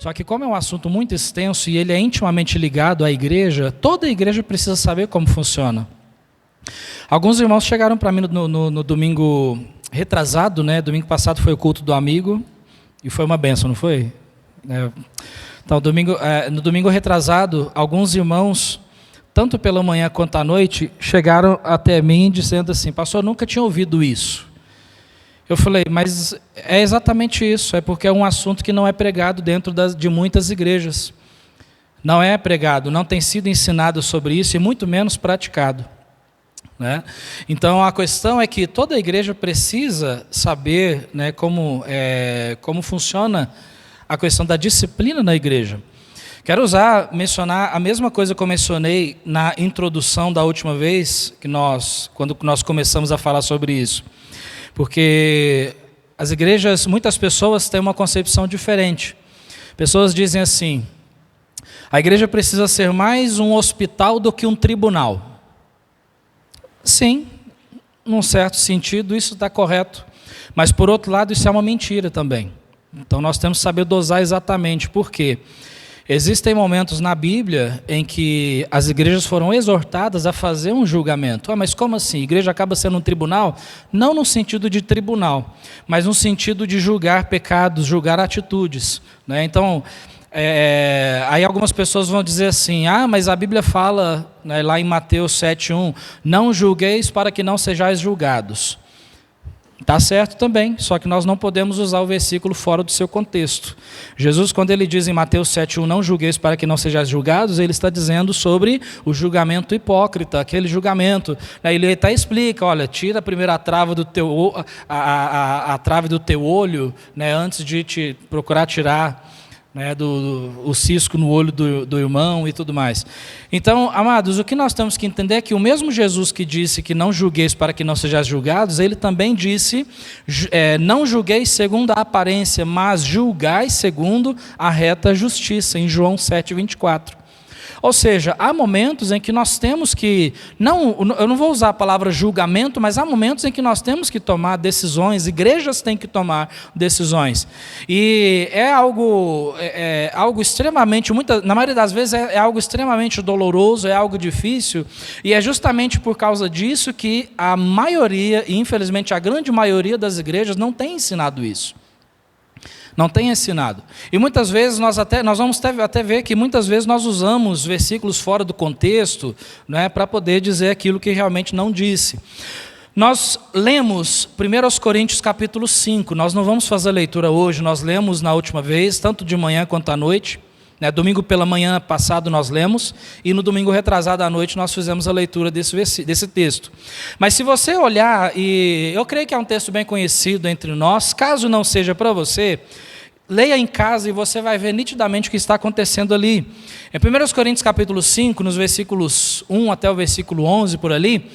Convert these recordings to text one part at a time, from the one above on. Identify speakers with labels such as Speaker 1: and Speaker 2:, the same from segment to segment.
Speaker 1: Só que como é um assunto muito extenso e ele é intimamente ligado à igreja, toda a igreja precisa saber como funciona. Alguns irmãos chegaram para mim no domingo retrasado, né? Domingo passado foi o culto do amigo e foi uma bênção, não foi? Então, no domingo retrasado, alguns irmãos, tanto pela manhã quanto à noite, chegaram até mim dizendo assim: pastor, eu nunca tinha ouvido isso. Eu falei, mas é exatamente isso, é porque é um assunto que não é pregado dentro de muitas igrejas. Não é pregado, não tem sido ensinado sobre isso e muito menos praticado. Né? Então a questão é que toda a igreja precisa saber, né, como funciona a questão da disciplina na igreja. Quero mencionar a mesma coisa que eu mencionei na introdução da última vez, quando nós começamos a falar sobre isso. Porque as igrejas, muitas pessoas têm uma concepção diferente. Pessoas dizem assim: a igreja precisa ser mais um hospital do que um tribunal. Sim, num certo sentido isso está correto, mas por outro lado isso é uma mentira também. Então nós temos que saber dosar exatamente. Por quê? Existem momentos na Bíblia em que as igrejas foram exortadas a fazer um julgamento. Mas como assim? A igreja acaba sendo um tribunal? Não no sentido de tribunal, mas no sentido de julgar pecados, julgar atitudes. Né? Então, aí algumas pessoas vão dizer assim: mas a Bíblia fala, né, lá em Mateus 7:1, não julgueis para que não sejais julgados. Está certo também, só que nós não podemos usar o versículo fora do seu contexto. Jesus, quando ele diz em Mateus 7:1, não julgueis para que não sejais julgados, ele está dizendo sobre o julgamento hipócrita, aquele julgamento. Ele até explica, olha, tira primeiro a trave do teu, a trave do teu olho, né, antes de te procurar tirar, né, o cisco no olho do irmão e tudo mais. Então, amados, o que nós temos que entender é que o mesmo Jesus que disse que não julgueis para que não sejais julgados, ele também disse, não julgueis segundo a aparência, mas julgai segundo a reta justiça, em João 7:24. Ou seja, há momentos em que nós temos que, eu não vou usar a palavra julgamento, mas há momentos em que nós temos que tomar decisões, igrejas têm que tomar decisões. E é algo extremamente, na maioria das vezes é algo extremamente doloroso, é algo difícil, e é justamente por causa disso que a maioria, e infelizmente a grande maioria das igrejas não tem ensinado isso. Não tem ensinado. E muitas vezes nós vamos até ver que muitas vezes nós usamos versículos fora do contexto, né, para poder dizer aquilo que realmente não disse. Nós lemos 1 Coríntios capítulo 5, nós não vamos fazer a leitura hoje, nós lemos na última vez, tanto de manhã quanto à noite. Domingo pela manhã passado nós lemos, e no domingo retrasado à noite nós fizemos a leitura desse texto. Mas se você olhar, e eu creio que é um texto bem conhecido entre nós, caso não seja para você, leia em casa e você vai ver nitidamente o que está acontecendo ali. Em 1 Coríntios capítulo 5, nos versículos 1 até o versículo 11 por ali,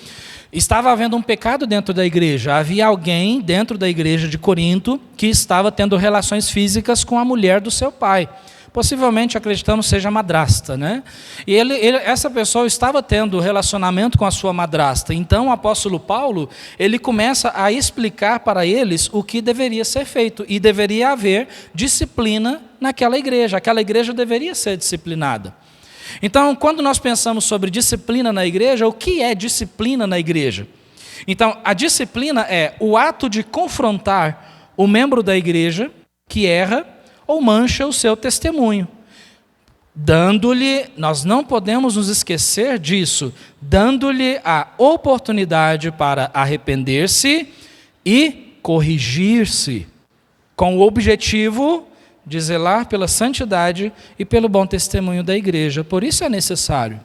Speaker 1: estava havendo um pecado dentro da igreja. Havia alguém dentro da igreja de Corinto que estava tendo relações físicas com a mulher do seu pai. Possivelmente, acreditamos, seja madrasta, né? E essa pessoa estava tendo relacionamento com a sua madrasta. Então, o apóstolo Paulo, ele começa a explicar para eles o que deveria ser feito. E deveria haver disciplina naquela igreja. Aquela igreja deveria ser disciplinada. Então, quando nós pensamos sobre disciplina na igreja, o que é disciplina na igreja? Então, a disciplina é o ato de confrontar o membro da igreja que erra ou mancha o seu testemunho, nós não podemos nos esquecer disso, dando-lhe a oportunidade para arrepender-se e corrigir-se, com o objetivo de zelar pela santidade e pelo bom testemunho da igreja. Por isso é necessário.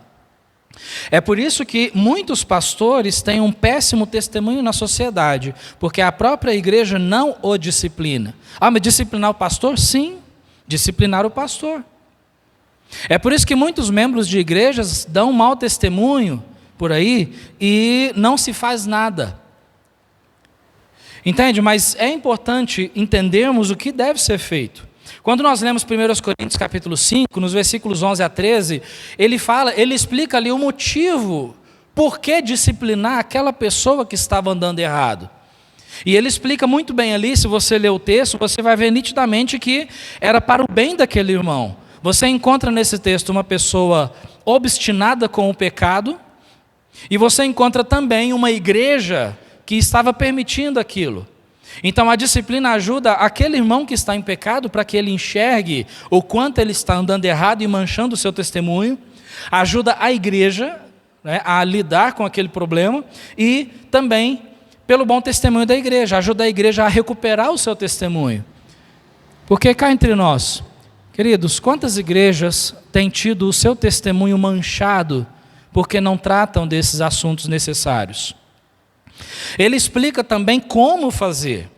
Speaker 1: É por isso que muitos pastores têm um péssimo testemunho na sociedade, porque a própria igreja não o disciplina. Mas disciplinar o pastor? Sim, disciplinar o pastor. É por isso que muitos membros de igrejas dão mau testemunho por aí e não se faz nada. Entende? Mas é importante entendermos o que deve ser feito. Quando nós lemos 1 Coríntios capítulo 5, nos versículos 11 a 13, ele explica ali o motivo por que disciplinar aquela pessoa que estava andando errado. E ele explica muito bem ali, se você ler o texto, você vai ver nitidamente que era para o bem daquele irmão. Você encontra nesse texto uma pessoa obstinada com o pecado, e você encontra também uma igreja que estava permitindo aquilo. Então a disciplina ajuda aquele irmão que está em pecado para que ele enxergue o quanto ele está andando errado e manchando o seu testemunho, ajuda a igreja, né, a lidar com aquele problema, e também pelo bom testemunho da igreja, ajuda a igreja a recuperar o seu testemunho. Porque cá entre nós, queridos, quantas igrejas têm tido o seu testemunho manchado porque não tratam desses assuntos necessários? Ele explica também como fazer.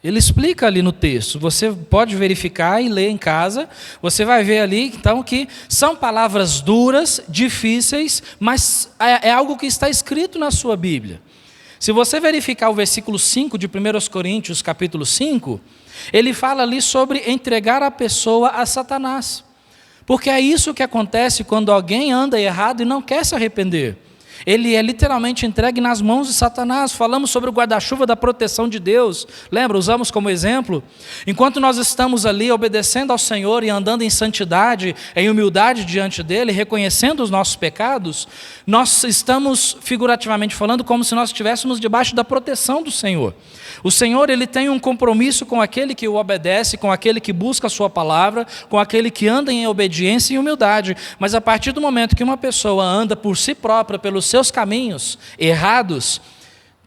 Speaker 1: Ele explica ali no texto. Você pode verificar e ler em casa. Você vai ver ali, então, que são palavras duras, difíceis, mas é algo que está escrito na sua Bíblia. Se você verificar o versículo 5 de 1 Coríntios, capítulo 5, ele fala ali sobre entregar a pessoa a Satanás. Porque é isso que acontece quando alguém anda errado e não quer se arrepender. Ele é literalmente entregue nas mãos de Satanás. Falamos sobre o guarda-chuva da proteção de Deus. Lembra, usamos como exemplo? Enquanto nós estamos ali obedecendo ao Senhor e andando em santidade, em humildade diante dEle, reconhecendo os nossos pecados, nós estamos, figurativamente falando, como se nós estivéssemos debaixo da proteção do Senhor. O Senhor, Ele tem um compromisso com aquele que o obedece, com aquele que busca a sua palavra, com aquele que anda em obediência e humildade. Mas a partir do momento que uma pessoa anda por si própria, pelos seus caminhos errados,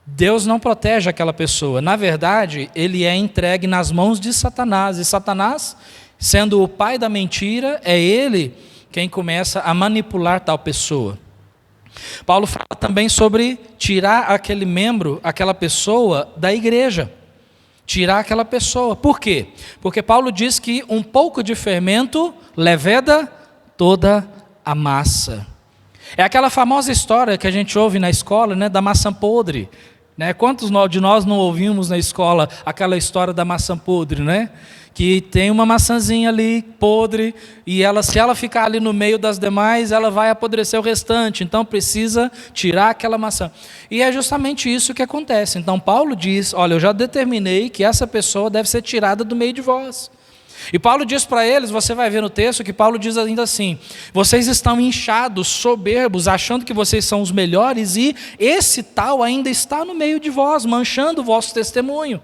Speaker 1: Deus não protege aquela pessoa. Na verdade, ele é entregue nas mãos de Satanás. E Satanás, sendo o pai da mentira, é ele quem começa a manipular tal pessoa. Paulo fala também sobre tirar aquele membro, aquela pessoa da igreja. Tirar aquela pessoa. Por quê? Porque Paulo diz que um pouco de fermento leveda toda a massa. É aquela famosa história que a gente ouve na escola, né, da maçã podre. Né? Quantos de nós não ouvimos na escola aquela história da maçã podre, né? Que tem uma maçãzinha ali podre e se ela ficar ali no meio das demais, ela vai apodrecer o restante. Então precisa tirar aquela maçã. E é justamente isso que acontece. Então Paulo diz, olha, eu já determinei que essa pessoa deve ser tirada do meio de vós. E Paulo diz para eles, você vai ver no texto que Paulo diz ainda assim: vocês estão inchados, soberbos, achando que vocês são os melhores, e esse tal ainda está no meio de vós, manchando o vosso testemunho,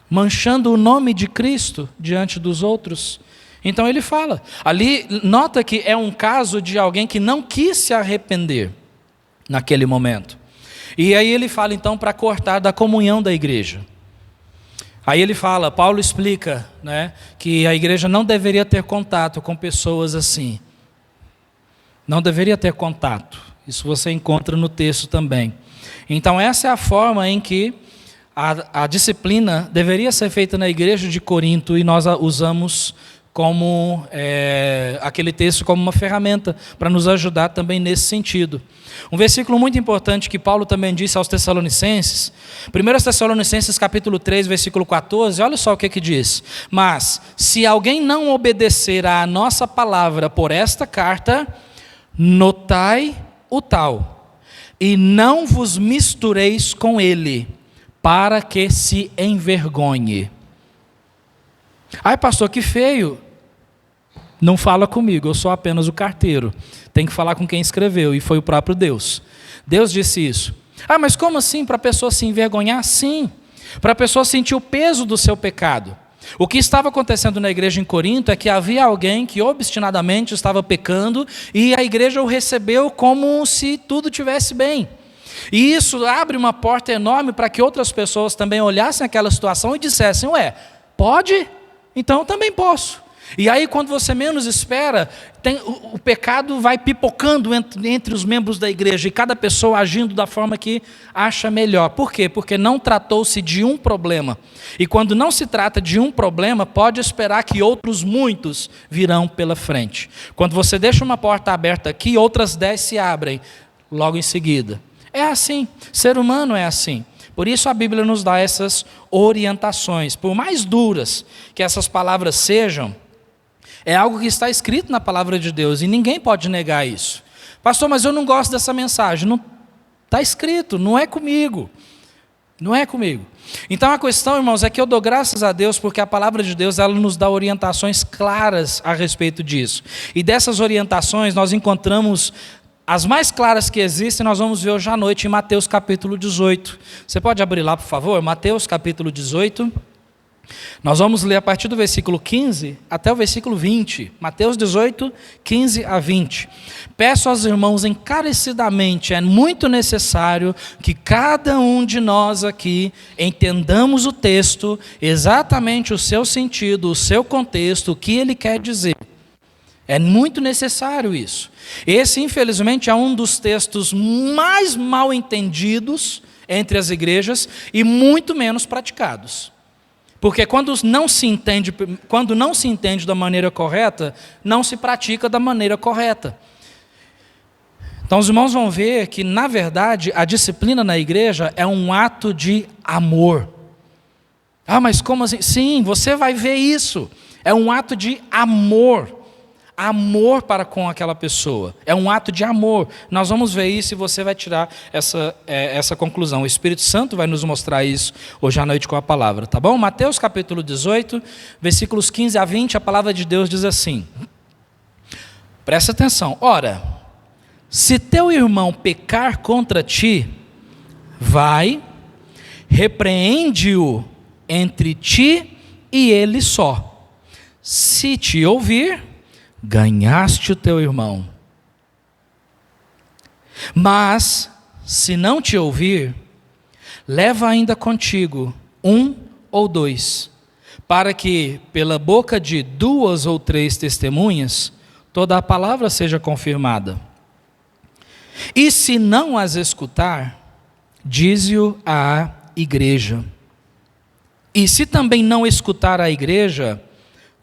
Speaker 1: manchando o nome de Cristo diante dos outros. Então ele fala, ali nota que é um caso de alguém que não quis se arrepender naquele momento. E aí ele fala então para cortar da comunhão da igreja. Aí ele fala, Paulo explica, né, que a igreja não deveria ter contato com pessoas assim. Não deveria ter contato. Isso você encontra no texto também. Então essa é a forma em que a disciplina deveria ser feita na igreja de Corinto, e nós a usamos como aquele texto como uma ferramenta para nos ajudar também nesse sentido. Um versículo muito importante que Paulo também disse aos Tessalonicenses, 1 Tessalonicenses capítulo 3, versículo 14, olha só o que diz: mas se alguém não obedecer à nossa palavra por esta carta, notai o tal, e não vos mistureis com ele, para que se envergonhe. Ai, pastor, que feio. Não fala comigo, eu sou apenas o carteiro. Tem que falar com quem escreveu, e foi o próprio Deus. Deus disse isso. Ah, mas como assim? Para a pessoa se envergonhar? Sim. Para a pessoa sentir o peso do seu pecado. O que estava acontecendo na igreja em Corinto é que havia alguém que obstinadamente estava pecando, e a igreja o recebeu como se tudo tivesse bem. E isso abre uma porta enorme para que outras pessoas também olhassem aquela situação e dissessem, ué, pode? Então eu também posso. E aí quando você menos espera, o pecado vai pipocando entre os membros da igreja, e cada pessoa agindo da forma que acha melhor. Por quê? Porque não tratou-se de um problema. E quando não se trata de um problema, pode esperar que outros muitos virão pela frente. Quando você deixa uma porta aberta aqui, outras 10 se abrem logo em seguida. É assim, ser humano é assim. Por isso a Bíblia nos dá essas orientações. Por mais duras que essas palavras sejam, é algo que está escrito na palavra de Deus, e ninguém pode negar isso. Pastor, mas eu não gosto dessa mensagem. Não está escrito, não é comigo. Não é comigo. Então a questão, irmãos, é que eu dou graças a Deus porque a palavra de Deus ela nos dá orientações claras a respeito disso. E dessas orientações nós encontramos as mais claras que existem, nós vamos ver hoje à noite em Mateus capítulo 18. Você pode abrir lá, por favor? Mateus capítulo 18. Nós vamos ler a partir do versículo 15 até o versículo 20. Mateus 18, 15 a 20. Peço aos irmãos encarecidamente, é muito necessário que cada um de nós aqui entendamos o texto, exatamente o seu sentido, o seu contexto, o que ele quer dizer. É muito necessário isso. Esse, infelizmente, é um dos textos mais mal entendidos entre as igrejas e muito menos praticados. Porque quando não se entende da maneira correta, não se pratica da maneira correta. Então os irmãos vão ver que, na verdade, a disciplina na igreja é um ato de amor. Ah, mas como assim? Sim, você vai ver isso. É um ato de amor. Amor para com aquela pessoa. É um ato de amor. Nós vamos ver isso e você vai tirar essa conclusão. O Espírito Santo vai nos mostrar isso hoje à noite com a palavra, tá bom? Mateus capítulo 18, versículos 15 a 20, a palavra de Deus diz assim. Presta atenção. Ora, se teu irmão pecar contra ti, vai, repreende-o entre ti e ele só. Se te ouvir, ganhaste o teu irmão. Mas, se não te ouvir, leva ainda contigo 1 ou 2, para que, pela boca de 2 ou 3 testemunhas, toda a palavra seja confirmada. E se não as escutar, dize-o à igreja. E se também não escutar a igreja,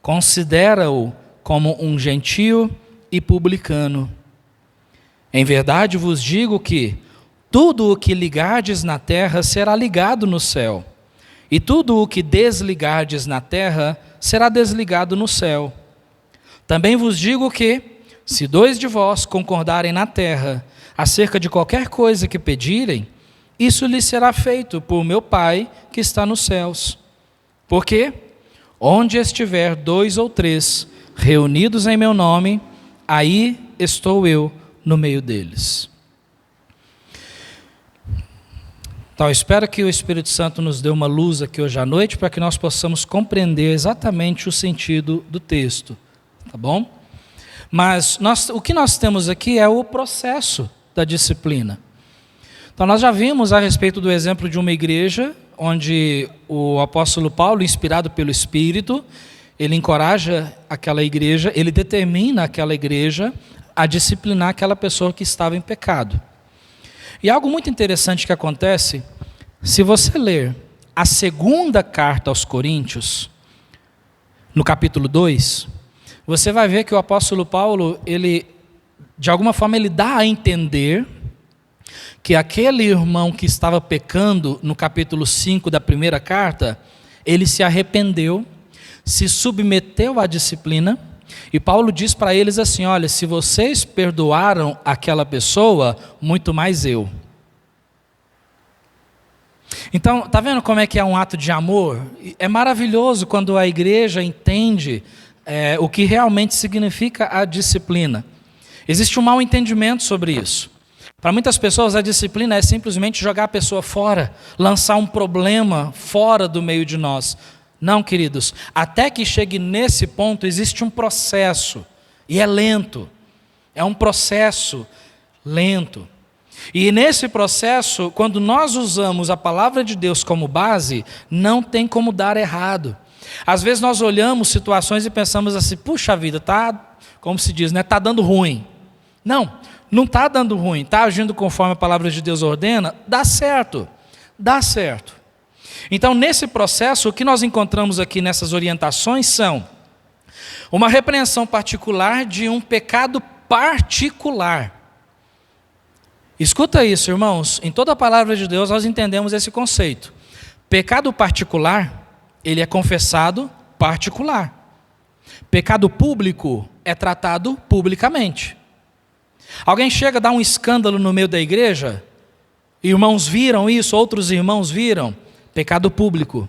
Speaker 1: considera-o como um gentio e publicano. Em verdade vos digo que tudo o que ligardes na terra será ligado no céu, e tudo o que desligardes na terra será desligado no céu. Também vos digo que, se 2 de vós concordarem na terra acerca de qualquer coisa que pedirem, isso lhes será feito por meu Pai que está nos céus. Porque onde estiver 2 ou 3 reunidos em meu nome, aí estou eu no meio deles. Então, eu espero que o Espírito Santo nos dê uma luz aqui hoje à noite, para que nós possamos compreender exatamente o sentido do texto, tá bom? Mas o que nós temos aqui é o processo da disciplina. Então, nós já vimos a respeito do exemplo de uma igreja, onde o apóstolo Paulo, inspirado pelo Espírito, ele encoraja aquela igreja, ele determina aquela igreja a disciplinar aquela pessoa que estava em pecado. E algo muito interessante que acontece, se você ler a segunda carta aos Coríntios, no capítulo 2, você vai ver que o apóstolo Paulo, ele, de alguma forma, ele dá a entender que aquele irmão que estava pecando, no capítulo 5 da primeira carta, ele se arrependeu, se submeteu à disciplina, e Paulo diz para eles assim, olha, se vocês perdoaram aquela pessoa, muito mais eu. Então, está vendo como é que é um ato de amor? É maravilhoso quando a igreja entende o que realmente significa a disciplina. Existe um mau entendimento sobre isso. Para muitas pessoas, a disciplina é simplesmente jogar a pessoa fora, lançar um problema fora do meio de nós. Não, queridos, até que chegue nesse ponto, existe um processo, e é lento, é um processo lento. E nesse processo, quando nós usamos a palavra de Deus como base, não tem como dar errado. Às vezes nós olhamos situações e pensamos assim, puxa vida, como se diz, está dando ruim. Não está dando ruim, está agindo conforme a palavra de Deus ordena, dá certo. Então, nesse processo, o que nós encontramos aqui nessas orientações são uma repreensão particular de um pecado particular. Escuta isso, irmãos, em toda a palavra de Deus nós entendemos esse conceito. Pecado particular, ele é confessado particular. Pecado público é tratado publicamente. Alguém chega a dar um escândalo no meio da igreja, Irmãos viram isso, outros irmãos viram. Pecado público.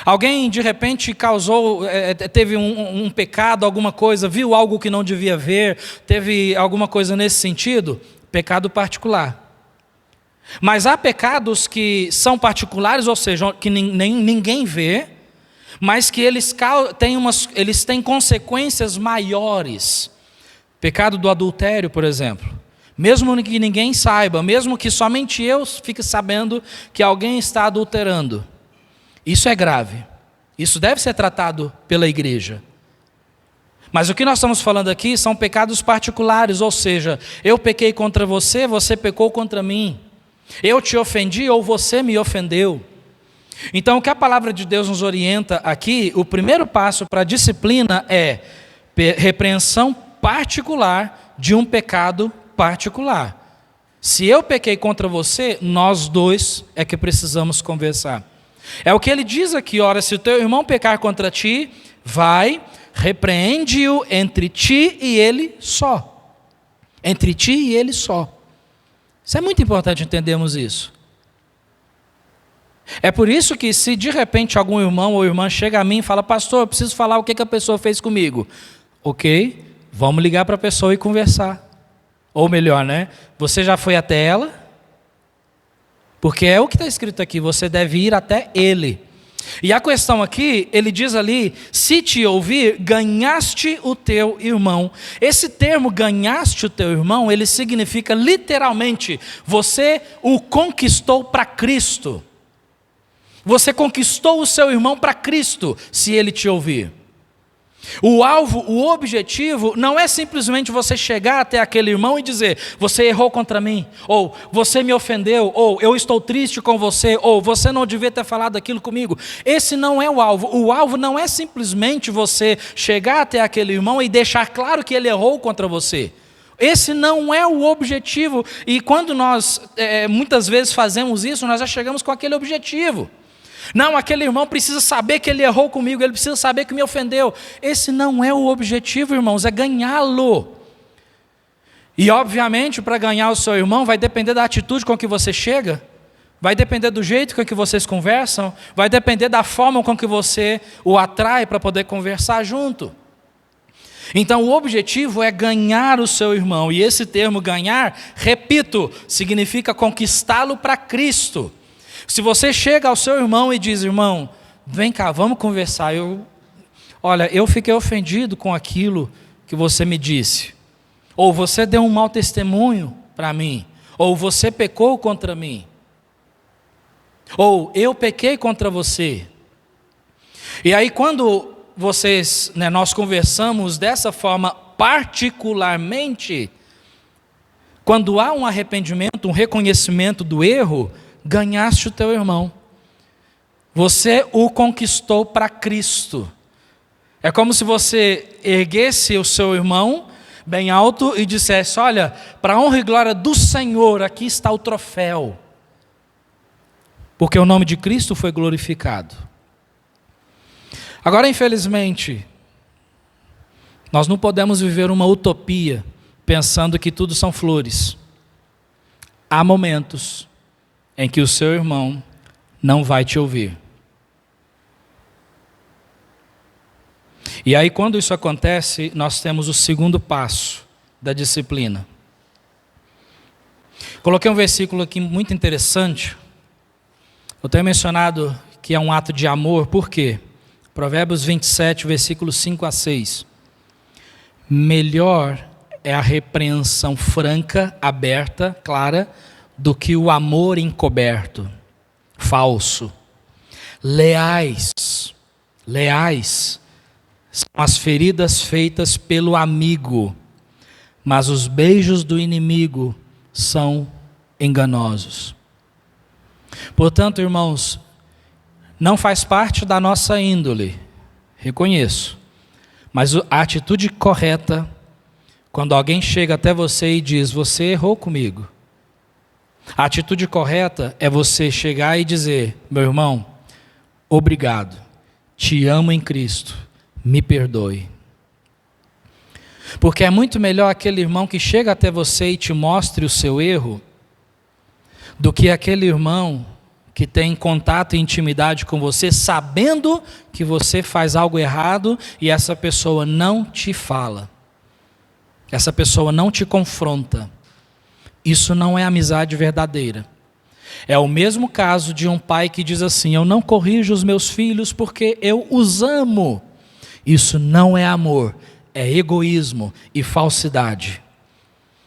Speaker 1: Alguém de repente teve um pecado, alguma coisa, viu algo que não devia ver, teve alguma coisa nesse sentido, pecado particular. Mas há pecados que são particulares, ou seja, que ninguém vê, mas que eles têm consequências maiores. Pecado do adultério, por exemplo. Mesmo que ninguém saiba, mesmo que somente eu fique sabendo que alguém está adulterando. Isso é grave. Isso deve ser tratado pela igreja. Mas o que nós estamos falando aqui são pecados particulares, ou seja, eu pequei contra você, você pecou contra mim. Eu te ofendi ou você me ofendeu. Então o que a palavra de Deus nos orienta aqui, o primeiro passo para a disciplina é repreensão particular de um pecado particular. Se eu pequei contra você, nós dois é que precisamos conversar. É o que ele diz aqui, ora, se o teu irmão pecar contra ti, vai, repreende-o entre ti e ele só. Entre ti e ele só. Isso é muito importante entendermos isso. É por isso que se de repente algum irmão ou irmã chega a mim e fala, pastor, eu preciso falar o que a pessoa fez comigo. Ok, vamos ligar para a pessoa e conversar. Ou melhor, né? Você já foi até ela? Porque é o que está escrito aqui, você deve ir até ele. E a questão aqui, ele diz ali, se te ouvir, ganhaste o teu irmão. Esse termo, ganhaste o teu irmão, ele significa literalmente, você o conquistou para Cristo. Você conquistou o seu irmão para Cristo, se ele te ouvir. O alvo, o objetivo, não é simplesmente você chegar até aquele irmão e dizer, você errou contra mim, ou você me ofendeu, ou eu estou triste com você, ou você não devia ter falado aquilo comigo. Esse não é o alvo. O alvo não é simplesmente você chegar até aquele irmão e deixar claro que ele errou contra você. Esse não é o objetivo. E quando nós muitas vezes fazemos isso, nós já chegamos com aquele objetivo. Não, aquele irmão precisa saber que ele errou comigo, ele precisa saber que me ofendeu. Esse não é o objetivo, irmãos, é ganhá-lo. E obviamente, para ganhar o seu irmão, vai depender da atitude com que você chega, vai depender do jeito com que vocês conversam, vai depender da forma com que você o atrai para poder conversar junto. Então o objetivo é ganhar o seu irmão, e esse termo ganhar, repito, significa conquistá-lo para Cristo. Se você chega ao seu irmão e diz, irmão, vem cá, vamos conversar. Olha, eu fiquei ofendido com aquilo que você me disse. Ou você deu um mau testemunho para mim. Ou você pecou contra mim. Ou eu pequei contra você. E aí quando nós conversamos dessa forma particularmente, quando há um arrependimento, um reconhecimento do erro, ganhaste o teu irmão. Você o conquistou para Cristo. É como se você erguesse o seu irmão bem alto e dissesse, olha, para a honra e glória do Senhor, aqui está o troféu. Porque o nome de Cristo foi glorificado. Agora, infelizmente, nós não podemos viver uma utopia pensando que tudo são flores. Há momentos em que o seu irmão não vai te ouvir. E aí, quando isso acontece, nós temos o segundo passo da disciplina. Coloquei um versículo aqui muito interessante. Eu tenho mencionado que é um ato de amor, por quê? Provérbios 27, versículos 5 a 6. Melhor é a repreensão franca, aberta, clara, do que o amor encoberto, falso. Leais são as feridas feitas pelo amigo, mas os beijos do inimigo são enganosos. Portanto, irmãos, não faz parte da nossa índole, reconheço, mas a atitude correta, quando alguém chega até você e diz, você errou comigo, a atitude correta é você chegar e dizer, meu irmão, obrigado, te amo em Cristo, me perdoe. Porque é muito melhor aquele irmão que chega até você e te mostre o seu erro, do que aquele irmão que tem contato e intimidade com você, sabendo que você faz algo errado e essa pessoa não te fala. Essa pessoa não te confronta. Isso não é amizade verdadeira. É o mesmo caso de um pai que diz assim: eu não corrijo os meus filhos porque eu os amo. Isso não é amor, é egoísmo e falsidade.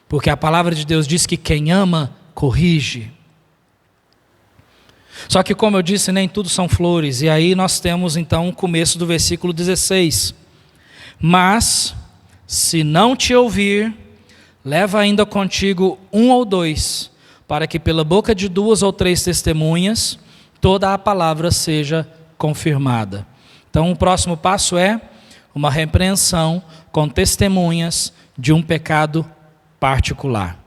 Speaker 1: Porque a palavra de Deus diz que quem ama, corrige. Só que, como eu disse, nem tudo são flores. E aí nós temos então o começo do versículo 16. Mas, se não te ouvir, leva ainda contigo 1 ou 2, para que pela boca de 2 ou 3 testemunhas, toda a palavra seja confirmada. Então o próximo passo é uma repreensão com testemunhas de um pecado particular.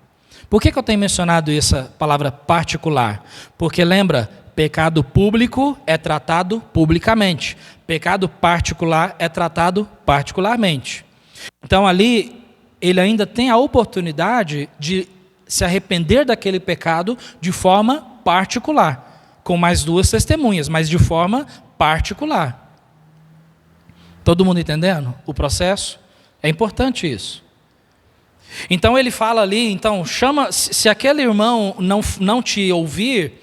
Speaker 1: Por que eu tenho mencionado essa palavra particular? Porque lembra, pecado público é tratado publicamente. Pecado particular é tratado particularmente. Então ali, ele ainda tem a oportunidade de se arrepender daquele pecado de forma particular. Com mais 2 testemunhas, mas de forma particular. Todo mundo entendendo o processo? É importante isso. Então ele fala ali, então chama, se aquele irmão não te ouvir,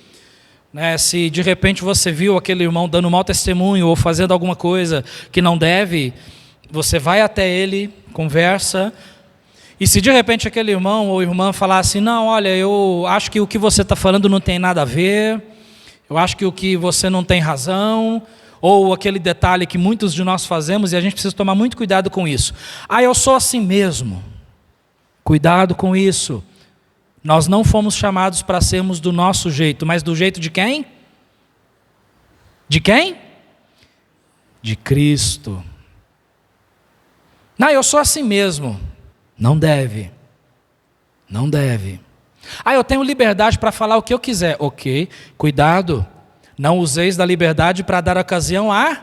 Speaker 1: né, se de repente você viu aquele irmão dando mau testemunho ou fazendo alguma coisa que não deve, você vai até ele, conversa, e se de repente aquele irmão ou irmã falar assim: não, olha, eu acho que o que você está falando não tem nada a ver, eu acho que o que você não tem razão, ou aquele detalhe que muitos de nós fazemos e a gente precisa tomar muito cuidado com isso. Ah, eu sou assim mesmo. Cuidado com isso. Nós não fomos chamados para sermos do nosso jeito, mas do jeito de quem? De quem? De Cristo. Não, eu sou assim mesmo. Não deve. Não deve. Ah, eu tenho liberdade para falar o que eu quiser. Ok, cuidado. Não useis da liberdade para dar ocasião à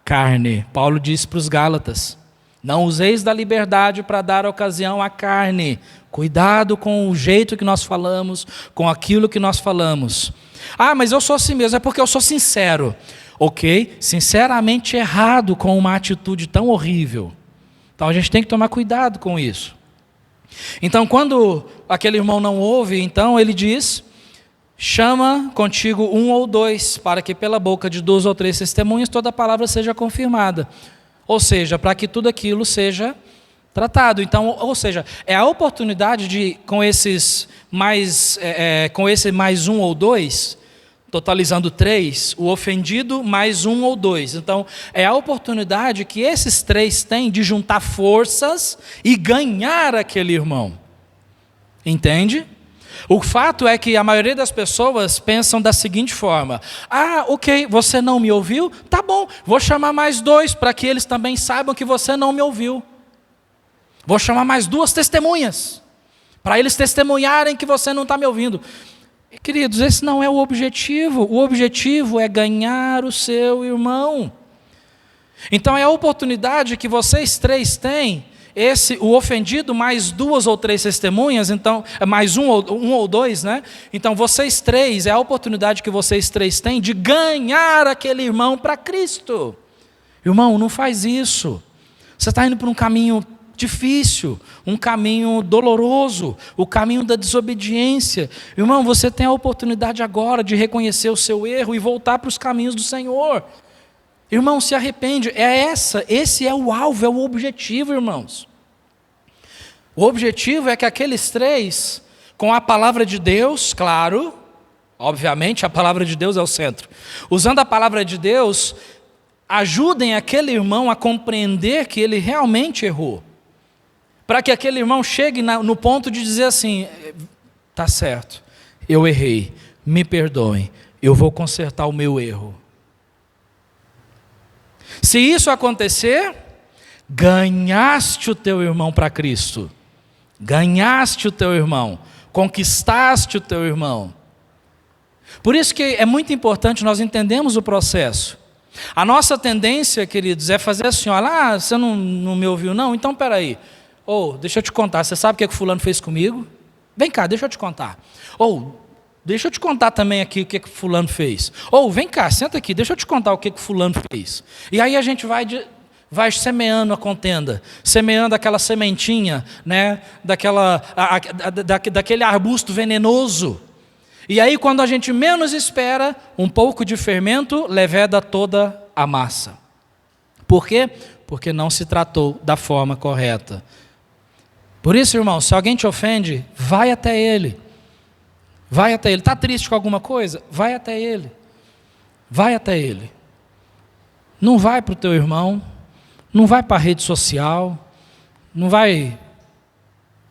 Speaker 1: carne. Paulo disse para os Gálatas. Não useis da liberdade para dar ocasião à carne. Cuidado com o jeito que nós falamos, com aquilo que nós falamos. Ah, mas eu sou assim mesmo, é porque eu sou sincero. Ok, sinceramente errado com uma atitude tão horrível. Então a gente tem que tomar cuidado com isso. Então quando aquele irmão não ouve, então ele diz: chama contigo 1 ou 2, para que pela boca de 2 ou 3 testemunhas toda a palavra seja confirmada. Ou seja, para que tudo aquilo seja tratado. Então, ou seja, é a oportunidade de, com esse mais 1 ou 2, totalizando 3, o ofendido mais 1 ou 2. Então, é a oportunidade que esses 3 têm de juntar forças e ganhar aquele irmão. Entende? O fato é que a maioria das pessoas pensam da seguinte forma: ah, ok, você não me ouviu? Tá bom, vou chamar mais 2 para que eles também saibam que você não me ouviu. Vou chamar mais 2 testemunhas, para eles testemunharem que você não está me ouvindo. E, queridos, esse não é o objetivo. O objetivo é ganhar o seu irmão. Então é a oportunidade que vocês 3 têm. O ofendido mais 2 ou 3 testemunhas, então, mais 1 ou 2, né? Então vocês 3, é a oportunidade que vocês 3 têm de ganhar aquele irmão para Cristo. Irmão, não faz isso. Você está indo por um caminho difícil, um caminho doloroso, o caminho da desobediência. Irmão, você tem a oportunidade agora de reconhecer o seu erro e voltar para os caminhos do Senhor. Irmão, se arrepende. Esse é o alvo, é o objetivo, irmãos. O objetivo é que aqueles 3, com a palavra de Deus, claro, obviamente a palavra de Deus é o centro. Usando a palavra de Deus, ajudem aquele irmão a compreender que ele realmente errou. Para que aquele irmão chegue no ponto de dizer assim: tá certo, eu errei, me perdoem, eu vou consertar o meu erro. Se isso acontecer, ganhaste o teu irmão para Cristo. Ganhaste o teu irmão. Conquistaste o teu irmão. Por isso que é muito importante nós entendermos o processo. A nossa tendência, queridos, é fazer assim: olha, você não me ouviu não? Então peraí. Deixa eu te contar, você sabe o que o fulano fez comigo? Vem cá, deixa eu te contar. deixa eu te contar também aqui o que fulano fez. Ou, vem cá, senta aqui, deixa eu te contar o que fulano fez. E aí a gente vai semeando a contenda, semeando aquela sementinha, né, daquele arbusto venenoso. E aí, quando a gente menos espera, um pouco de fermento leveda toda a massa. Por quê? Porque não se tratou da forma correta. Por isso, irmão, se alguém te ofende, vai até ele. Vai até ele. Está triste com alguma coisa? Vai até ele. Vai até ele. Não vai para o teu irmão, não vai para a rede social, não vai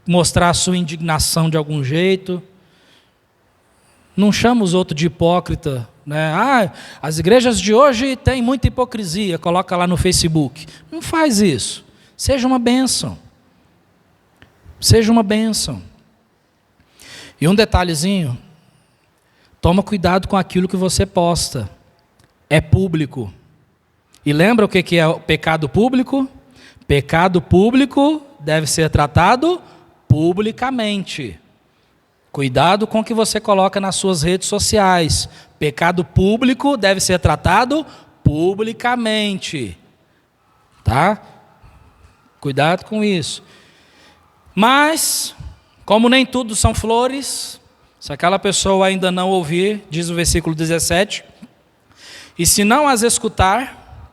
Speaker 1: mostrar a sua indignação de algum jeito. Não chama os outros de hipócrita, né? As igrejas de hoje têm muita hipocrisia, coloca lá no Facebook. Não faz isso. Seja uma bênção. Seja uma bênção. E um detalhezinho, toma cuidado com aquilo que você posta. É público. E lembra o que é o pecado público? Pecado público deve ser tratado publicamente. Cuidado com o que você coloca nas suas redes sociais. Pecado público deve ser tratado publicamente. Tá? Cuidado com isso. Mas, como nem tudo são flores, se aquela pessoa ainda não ouvir, diz o versículo 17, e se não as escutar,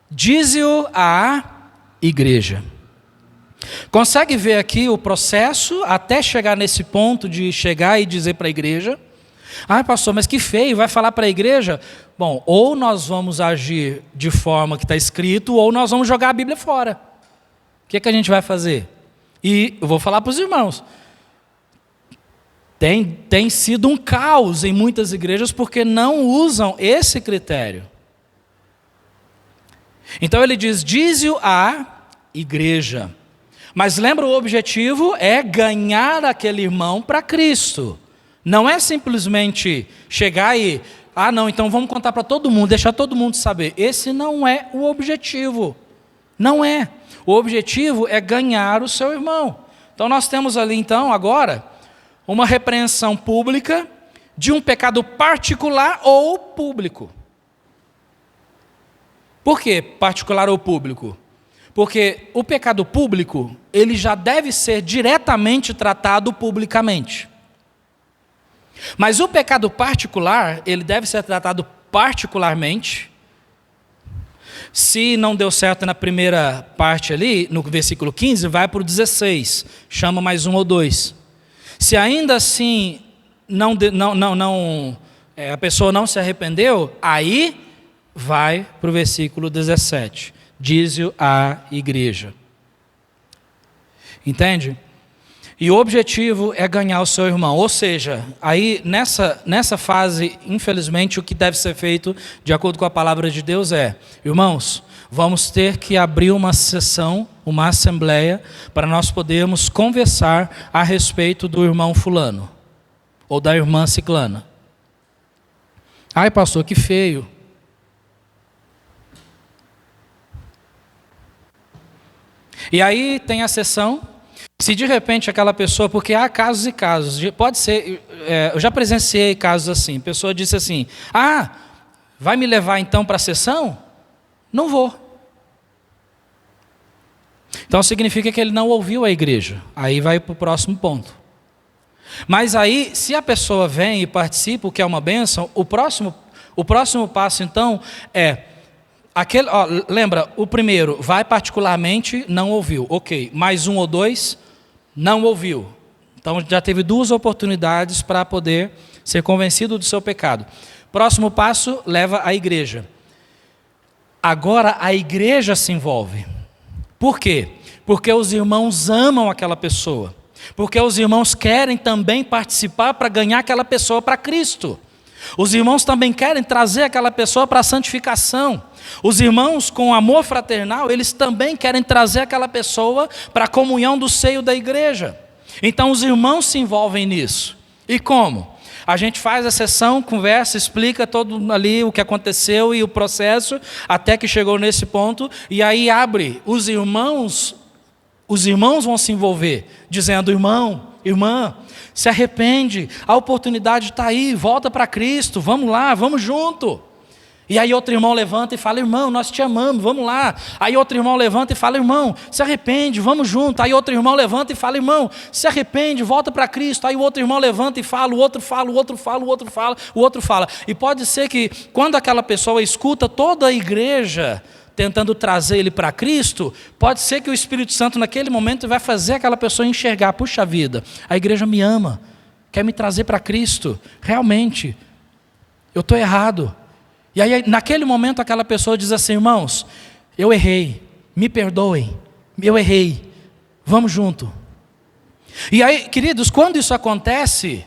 Speaker 1: dize-o à igreja. Consegue ver aqui o processo até chegar nesse ponto de chegar e dizer para a igreja? Pastor, mas que feio, vai falar para a igreja? Bom, ou nós vamos agir de forma que está escrito, ou nós vamos jogar a Bíblia fora. O que a gente vai fazer? E eu vou falar para os irmãos. Tem sido um caos em muitas igrejas porque não usam esse critério. Então ele diz, dize-o à igreja. Mas lembra, o objetivo é ganhar aquele irmão para Cristo. Não é simplesmente chegar e, não, então vamos contar para todo mundo, deixar todo mundo saber. Esse não é o objetivo. Não é. O objetivo é ganhar o seu irmão. Então nós temos ali, então, agora, uma repreensão pública de um pecado particular ou público. Por que particular ou público? Porque o pecado público, ele já deve ser diretamente tratado publicamente. Mas o pecado particular, ele deve ser tratado particularmente. Se não deu certo na primeira parte ali, no versículo 15, vai para o 16, chama mais um ou dois. Se ainda assim a pessoa não se arrependeu, aí vai para o versículo 17. Diz-o à igreja. Entende? E o objetivo é ganhar o seu irmão. Ou seja, aí nessa fase, infelizmente, o que deve ser feito, de acordo com a palavra de Deus, irmãos, vamos ter que abrir uma sessão, uma assembleia, para nós podermos conversar a respeito do irmão fulano, ou da irmã ciclana. Pastor, que feio. E aí tem a sessão, se de repente aquela pessoa, porque há casos e casos, pode ser, eu já presenciei casos assim, a pessoa disse assim, vai me levar então para a sessão? Não vou. Então significa que ele não ouviu a igreja, aí vai para o próximo ponto. Mas aí, se a pessoa vem e participa, o que é uma bênção, o próximo passo então é, lembra, o primeiro, vai particularmente, não ouviu. Ok, mais um ou dois, não ouviu. Então já teve duas oportunidades para poder ser convencido do seu pecado. Próximo passo, leva à igreja. Agora a igreja se envolve. Por quê? Porque os irmãos amam aquela pessoa. Porque os irmãos querem também participar para ganhar aquela pessoa para Cristo. Os irmãos também querem trazer aquela pessoa para a santificação. Os irmãos, com amor fraternal, eles também querem trazer aquela pessoa para a comunhão do seio da igreja. Então os irmãos se envolvem nisso. E como? A gente faz a sessão, conversa, explica todo ali o que aconteceu e o processo, até que chegou nesse ponto, e aí abre, os irmãos vão se envolver, dizendo, irmão, irmã, se arrepende, a oportunidade está aí, volta para Cristo, vamos lá, vamos junto. E aí outro irmão levanta e fala, irmão, nós te amamos, vamos lá. Aí outro irmão levanta e fala, irmão, se arrepende, vamos junto. Aí outro irmão levanta e fala, irmão, se arrepende, volta para Cristo. Aí o outro irmão levanta e fala, o outro fala, o outro fala, o outro fala, o outro fala. E pode ser que quando aquela pessoa escuta toda a igreja tentando trazer ele para Cristo, pode ser que o Espírito Santo naquele momento vai fazer aquela pessoa enxergar, puxa vida, a igreja me ama, quer me trazer para Cristo, realmente, eu estou errado. E aí naquele momento aquela pessoa diz assim, irmãos, eu errei, me perdoem, eu errei, vamos junto. E aí, queridos, quando isso acontece,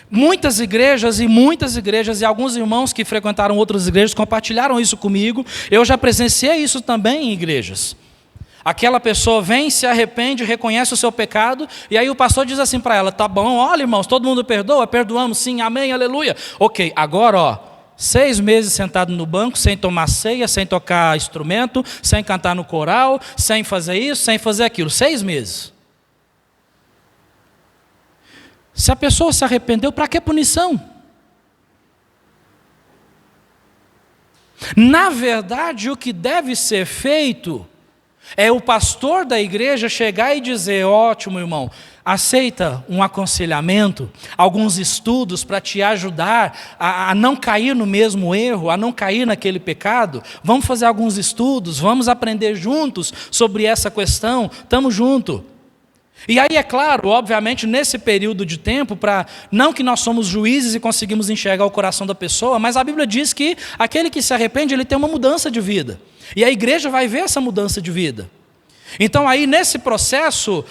Speaker 1: muitas igrejas e alguns irmãos que frequentaram outras igrejas compartilharam isso comigo, eu já presenciei isso também em igrejas. Aquela pessoa vem, se arrepende, reconhece o seu pecado, e aí o pastor diz assim para ela, tá bom, olha irmãos, todo mundo perdoa? Perdoamos sim, amém, aleluia. Ok, agora 6 meses sentado no banco, sem tomar ceia, sem tocar instrumento, sem cantar no coral, sem fazer isso, sem fazer aquilo, 6 meses. Se a pessoa se arrependeu, para que punição? Na verdade, o que deve ser feito é o pastor da igreja chegar e dizer, ótimo irmão, aceita um aconselhamento, alguns estudos para te ajudar a não cair no mesmo erro, a não cair naquele pecado. Vamos fazer alguns estudos, vamos aprender juntos sobre essa questão, estamos juntos. E aí é claro, obviamente, nesse período de tempo, não que nós somos juízes e conseguimos enxergar o coração da pessoa, mas a Bíblia diz que aquele que se arrepende, ele tem uma mudança de vida. E a igreja vai ver essa mudança de vida. Então aí nesse processo,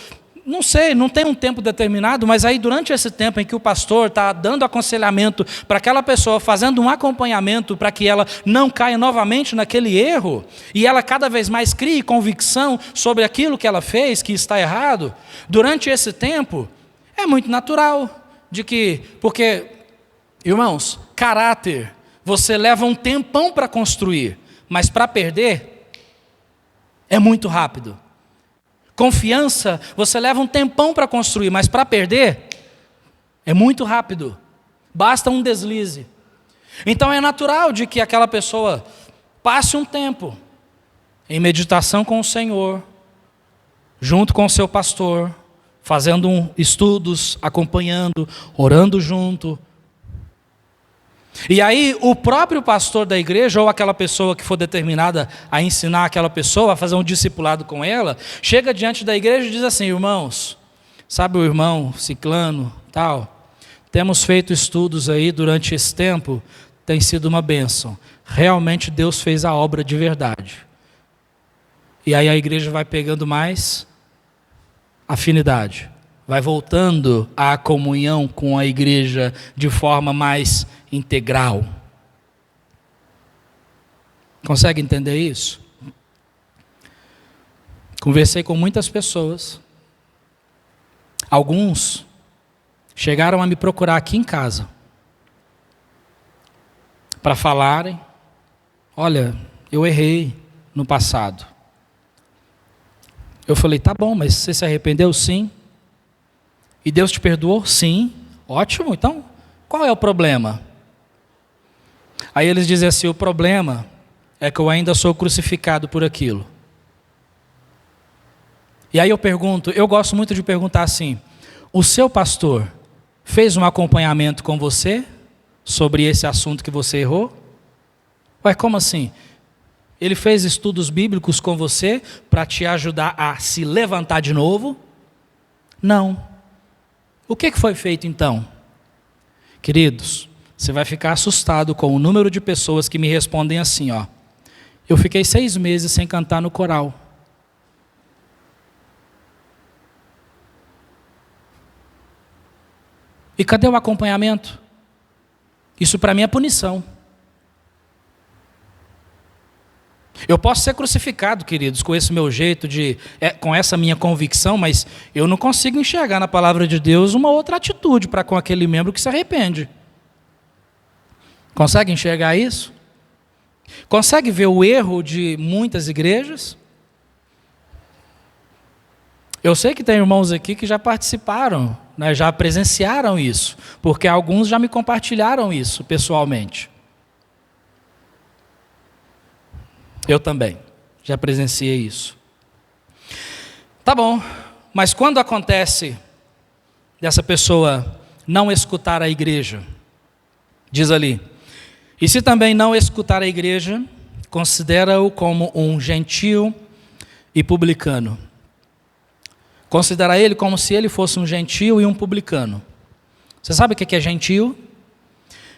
Speaker 1: não sei, não tem um tempo determinado, mas aí durante esse tempo em que o pastor está dando aconselhamento para aquela pessoa, fazendo um acompanhamento para que ela não caia novamente naquele erro, e ela cada vez mais crie convicção sobre aquilo que ela fez, que está errado, durante esse tempo, é muito natural, porque, irmãos, caráter, você leva um tempão para construir, mas para perder, é muito rápido. Confiança, você leva um tempão para construir, mas para perder, é muito rápido. Basta um deslize. Então é natural de que aquela pessoa passe um tempo em meditação com o Senhor, junto com o seu pastor, fazendo estudos, acompanhando, orando junto. E aí o próprio pastor da igreja, ou aquela pessoa que for determinada a ensinar aquela pessoa, a fazer um discipulado com ela, chega diante da igreja e diz assim, irmãos, sabe o irmão ciclano, tal, temos feito estudos aí durante esse tempo, tem sido uma bênção, realmente Deus fez a obra de verdade. E aí a igreja vai pegando mais afinidade, vai voltando à comunhão com a igreja de forma mais integral. Consegue entender isso? Conversei com muitas pessoas. Alguns chegaram a me procurar aqui em casa para falarem, olha, eu errei no passado. Eu falei, tá bom, mas você se arrependeu? Sim. E Deus te perdoou? Sim. Ótimo, então qual é o problema? Aí eles dizem assim, o problema é que eu ainda sou crucificado por aquilo. E aí eu pergunto, eu gosto muito de perguntar assim, o seu pastor fez um acompanhamento com você sobre esse assunto que você errou? Ué, como assim? Ele fez estudos bíblicos com você para te ajudar a se levantar de novo? Não. O que foi feito então? Queridos, você vai ficar assustado com o número de pessoas que me respondem assim, ó. Eu fiquei 6 meses sem cantar no coral. E cadê o acompanhamento? Isso para mim é punição. Eu posso ser crucificado, queridos, com esse meu jeito com essa minha convicção, mas eu não consigo enxergar na palavra de Deus uma outra atitude para com aquele membro que se arrepende. Consegue enxergar isso? Consegue ver o erro de muitas igrejas? Eu sei que tem irmãos aqui que já participaram né, já presenciaram isso, porque alguns já me compartilharam isso pessoalmente. Eu também já presenciei isso. Tá bom, mas quando acontece dessa pessoa não escutar a igreja, diz ali, e se também não escutar a igreja, considera-o como um gentio e publicano. Considera ele como se ele fosse um gentio e um publicano. Você sabe o que é gentio?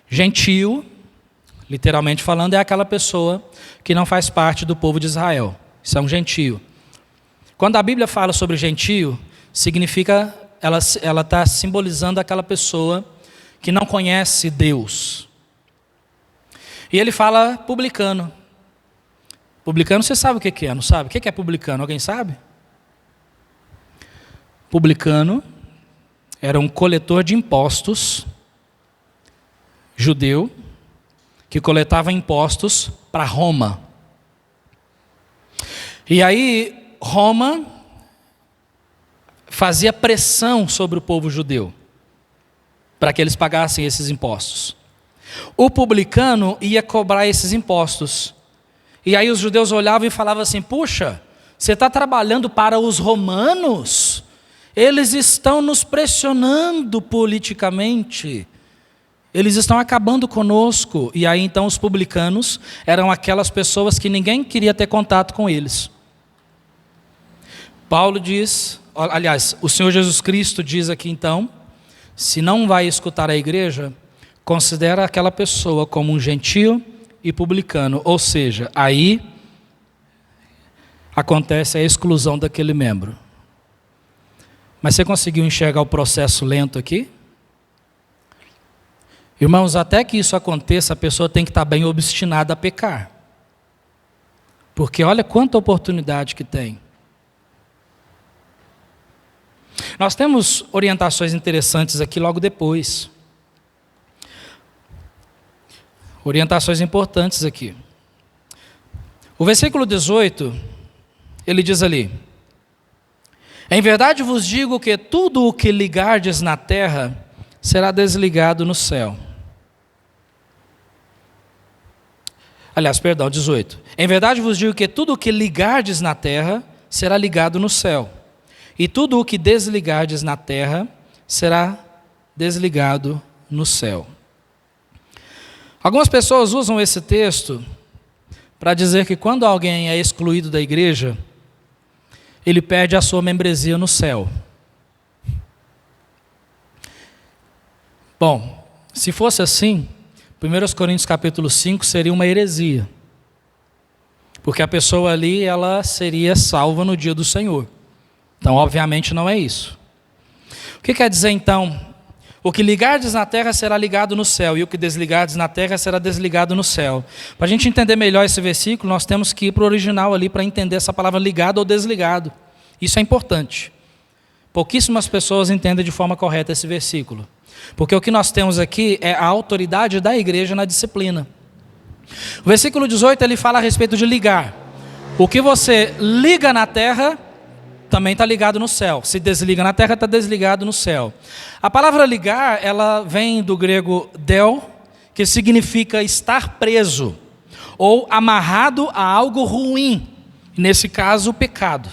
Speaker 1: Gentio, literalmente falando, é aquela pessoa que não faz parte do povo de Israel. Isso é um gentio. Quando a Bíblia fala sobre gentio, significa, ela está simbolizando aquela pessoa que não conhece Deus. E ele fala publicano. Publicano, você sabe o que é, não sabe? O que é publicano? Alguém sabe? Publicano era um coletor de impostos judeu que coletava impostos para Roma. E aí Roma fazia pressão sobre o povo judeu para que eles pagassem esses impostos. O publicano ia cobrar esses impostos. E aí os judeus olhavam e falavam assim, puxa, você está trabalhando para os romanos? Eles estão nos pressionando politicamente. Eles estão acabando conosco. E aí então os publicanos eram aquelas pessoas que ninguém queria ter contato com eles. Paulo diz, aliás, o Senhor Jesus Cristo diz aqui então, se não vai escutar a igreja, considera aquela pessoa como um gentio e publicano. Ou seja, aí acontece a exclusão daquele membro. Mas você conseguiu enxergar o processo lento aqui? Irmãos, até que isso aconteça, a pessoa tem que estar bem obstinada a pecar. Porque olha quanta oportunidade que tem. Nós temos orientações interessantes aqui logo depois. Orientações importantes aqui. O versículo 18, ele diz ali, em verdade vos digo que tudo o que ligardes na terra será desligado no céu. Aliás, perdão, 18. Em verdade vos digo que tudo o que ligardes na terra será ligado no céu. E tudo o que desligardes na terra será desligado no céu. Algumas pessoas usam esse texto para dizer que quando alguém é excluído da igreja, ele perde a sua membresia no céu. Bom, se fosse assim, 1 Coríntios capítulo 5 seria uma heresia. Porque a pessoa ali, ela seria salva no dia do Senhor. Então, obviamente, não é isso. O que quer dizer, então? O que ligardes na terra será ligado no céu, e o que desligardes na terra será desligado no céu. Para a gente entender melhor esse versículo, nós temos que ir para o original ali para entender essa palavra ligado ou desligado. Isso é importante. Pouquíssimas pessoas entendem de forma correta esse versículo. Porque o que nós temos aqui é a autoridade da igreja na disciplina. O versículo 18, ele fala a respeito de ligar. O que você liga na terra também está ligado no céu. Se desliga na terra, está desligado no céu. A palavra ligar, ela vem do grego del, que significa estar preso, ou amarrado a algo ruim. Nesse caso, o pecado.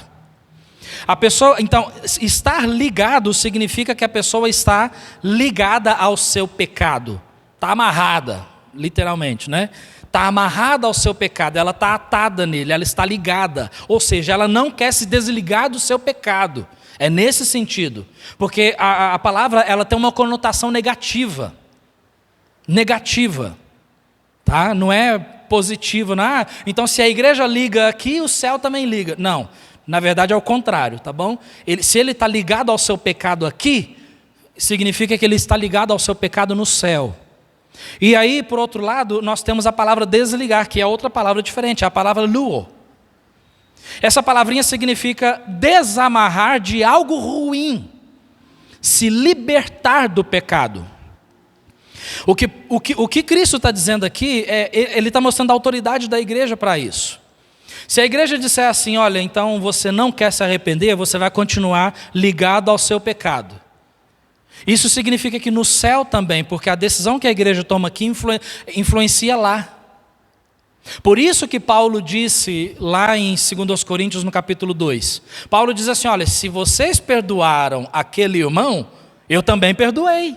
Speaker 1: A pessoa, então, estar ligado significa que a pessoa está ligada ao seu pecado. Está amarrada, literalmente, né? Está amarrada ao seu pecado, ela está atada nele, ela está ligada. Ou seja, ela não quer se desligar do seu pecado. É nesse sentido. Porque a palavra, ela tem uma conotação negativa. Negativa. Tá? Não é positiva. Não é, então, se a igreja liga aqui, o céu também liga. Não. Na verdade, é o contrário, tá bom? Se ele está ligado ao seu pecado aqui, significa que ele está ligado ao seu pecado no céu. E aí, por outro lado, nós temos a palavra desligar, que é outra palavra diferente, é a palavra luo. Essa palavrinha significa desamarrar de algo ruim, se libertar do pecado. O que Cristo está dizendo aqui, ele está mostrando a autoridade da igreja para isso. Se a igreja disser assim, olha, então você não quer se arrepender, você vai continuar ligado ao seu pecado. Isso significa que no céu também, porque a decisão que a igreja toma aqui influencia lá. Por isso que Paulo disse lá em 2 Coríntios, no capítulo 2. Paulo diz assim, olha, se vocês perdoaram aquele irmão, eu também perdoei.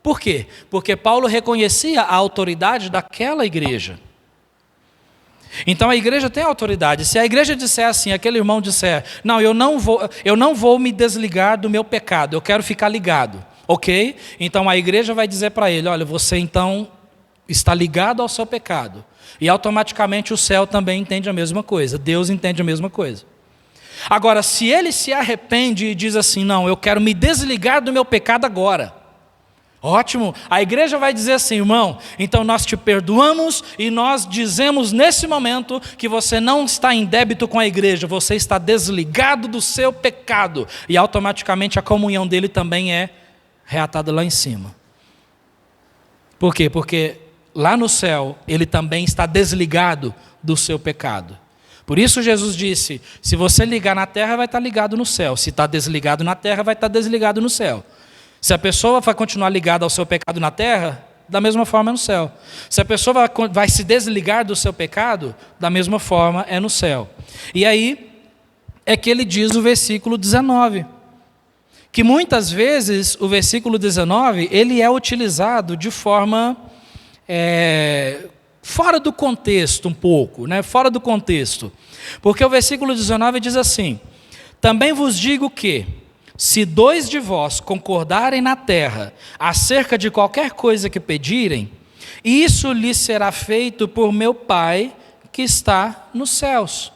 Speaker 1: Por quê? Porque Paulo reconhecia a autoridade daquela igreja. Então a igreja tem autoridade. Se a igreja disser assim, aquele irmão disser, não, eu não vou me desligar do meu pecado, eu quero ficar ligado. Ok? Então a igreja vai dizer para ele, olha, você então está ligado ao seu pecado. E automaticamente o céu também entende a mesma coisa. Deus entende a mesma coisa. Agora, se ele se arrepende e diz assim, não, eu quero me desligar do meu pecado agora. Ótimo, a igreja vai dizer assim, irmão, então nós te perdoamos e nós dizemos nesse momento que você não está em débito com a igreja, você está desligado do seu pecado. E automaticamente a comunhão dele também é reatada lá em cima. Por quê? Porque lá no céu, ele também está desligado do seu pecado. Por isso Jesus disse, se você ligar na terra, vai estar ligado no céu. Se está desligado na terra, vai estar desligado no céu. Se a pessoa vai continuar ligada ao seu pecado na terra, da mesma forma é no céu. Se a pessoa vai se desligar do seu pecado, da mesma forma é no céu. E aí é que ele diz o versículo 19. Que muitas vezes o versículo 19, ele é utilizado de forma fora do contexto um pouco, né? Fora do contexto. Porque o versículo 19 diz assim, também vos digo que, se 2 de vós concordarem na terra acerca de qualquer coisa que pedirem, isso lhes será feito por meu Pai que está nos céus.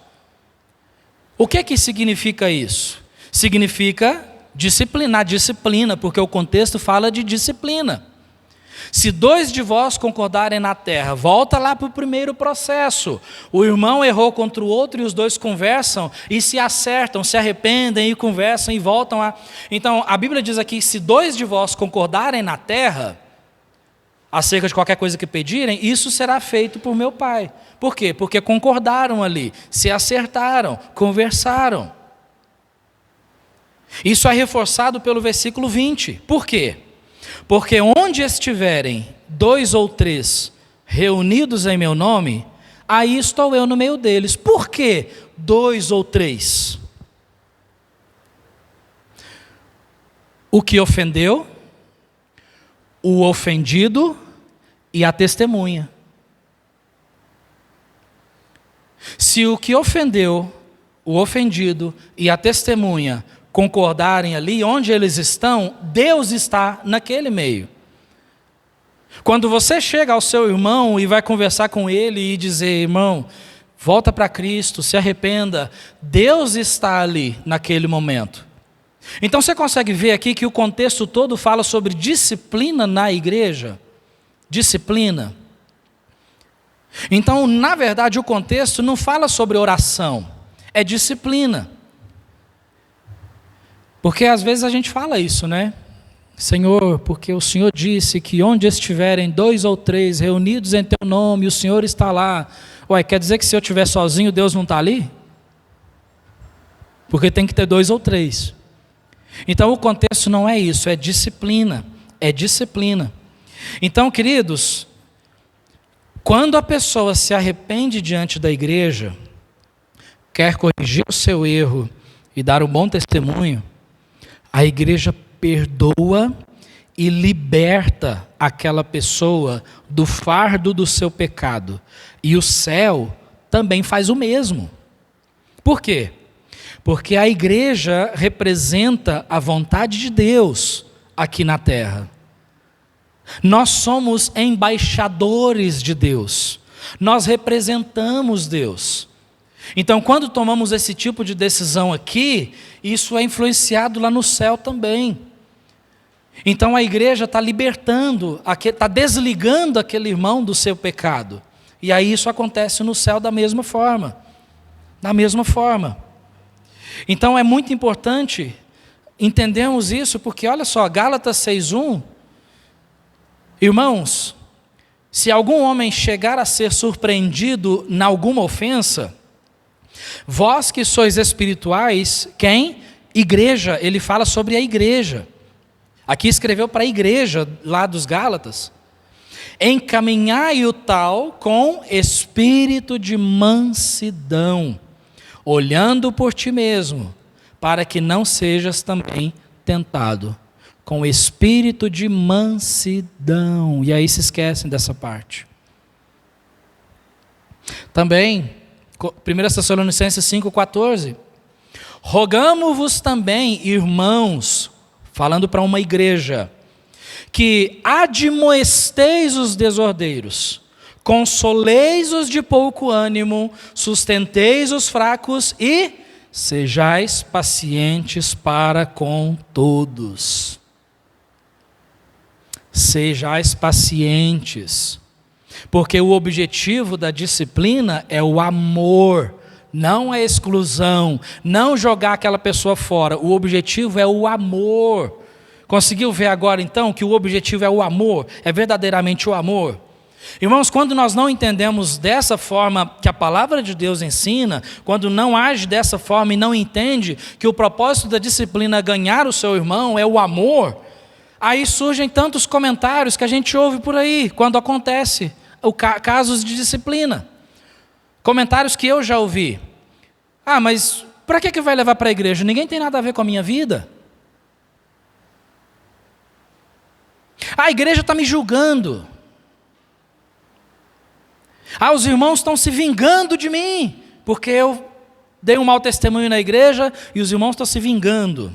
Speaker 1: O que significa isso? Significa disciplina, porque o contexto fala de disciplina. Se 2 de vós concordarem na terra, volta lá para o primeiro processo. O irmão errou contra o outro e os dois conversam e se acertam, se arrependem e conversam e voltam a... Então, a Bíblia diz aqui, se 2 de vós concordarem na terra, acerca de qualquer coisa que pedirem, isso será feito por meu Pai. Por quê? Porque concordaram ali, se acertaram, conversaram. Isso é reforçado pelo versículo 20. Por quê? Porque onde estiverem 2 ou 3 reunidos em meu nome, aí estou eu no meio deles. Por que 2 ou 3? O que ofendeu, o ofendido e a testemunha. Se o que ofendeu, o ofendido e a testemunha concordarem ali onde eles estão, Deus está naquele meio. Quando você chega ao seu irmão e vai conversar com ele e dizer, irmão, volta para Cristo, se arrependa, Deus está ali naquele momento. Então você consegue ver aqui que o contexto todo fala sobre disciplina na igreja. Disciplina. Então, na verdade, o contexto não fala sobre oração, é disciplina. Porque às vezes a gente fala isso, né? Senhor, porque o Senhor disse que onde estiverem 2 ou 3 reunidos em teu nome, o Senhor está lá. Ué, quer dizer que se eu estiver sozinho, Deus não está ali? Porque tem que ter 2 ou 3. Então o contexto não é isso, é disciplina. É disciplina. Então, queridos, quando a pessoa se arrepende diante da igreja, quer corrigir o seu erro e dar um bom testemunho, a igreja perdoa e liberta aquela pessoa do fardo do seu pecado. E o céu também faz o mesmo. Por quê? Porque a igreja representa a vontade de Deus aqui na terra. Nós somos embaixadores de Deus. Nós representamos Deus. Então, quando tomamos esse tipo de decisão aqui, isso é influenciado lá no céu também. Então, a igreja está libertando, está desligando aquele irmão do seu pecado. E aí isso acontece no céu da mesma forma. Da mesma forma. Então, é muito importante entendermos isso, porque olha só, Gálatas 6:1, irmãos, se algum homem chegar a ser surpreendido em alguma ofensa, vós que sois espirituais, quem? Igreja, ele fala sobre a igreja. Aqui escreveu para a igreja lá dos Gálatas: encaminhai o tal com espírito de mansidão, olhando por ti mesmo, para que não sejas também tentado. Com espírito de mansidão. E aí se esquecem dessa parte. Também, 1 Tessalonicenses 5,14. Rogamo-vos também, irmãos, falando para uma igreja, que admoesteis os desordeiros, consoleis os de pouco ânimo, sustenteis os fracos e sejais pacientes para com todos. Sejais pacientes, porque o objetivo da disciplina é o amor, não a exclusão, não jogar aquela pessoa fora. O objetivo é o amor. Conseguiu ver agora então que o objetivo é o amor, é verdadeiramente o amor? Irmãos, quando nós não entendemos dessa forma que a palavra de Deus ensina, quando não age dessa forma e não entende que o propósito da disciplina é ganhar o seu irmão, é o amor, aí surgem tantos comentários que a gente ouve por aí, quando acontece casos de disciplina. Comentários que eu já ouvi. Ah, mas para que vai levar para a igreja? Ninguém tem nada a ver com a minha vida. A igreja está me julgando. Os irmãos estão se vingando de mim, porque eu dei um mau testemunho na igreja e os irmãos estão se vingando.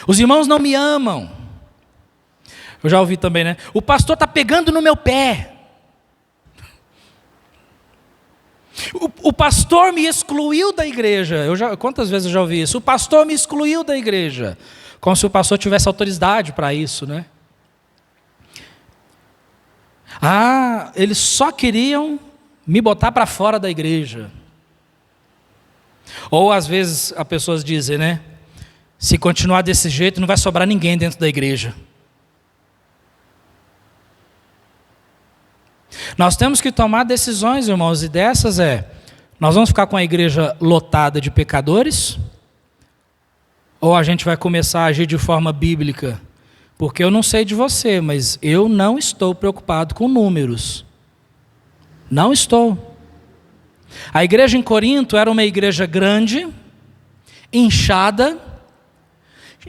Speaker 1: Os irmãos não me amam. Eu já ouvi também, né? O pastor está pegando no meu pé. O pastor me excluiu da igreja. Quantas vezes eu já ouvi isso? O pastor me excluiu da igreja. Como se o pastor tivesse autoridade para isso, né? Eles só queriam me botar para fora da igreja. Ou às vezes as pessoas dizem, né? Se continuar desse jeito, não vai sobrar ninguém dentro da igreja. Nós temos que tomar decisões, irmãos, e dessas nós vamos ficar com a igreja lotada de pecadores? Ou a gente vai começar a agir de forma bíblica? Porque eu não sei de você, mas eu não estou preocupado com números. Não estou. A igreja em Corinto era uma igreja grande, inchada,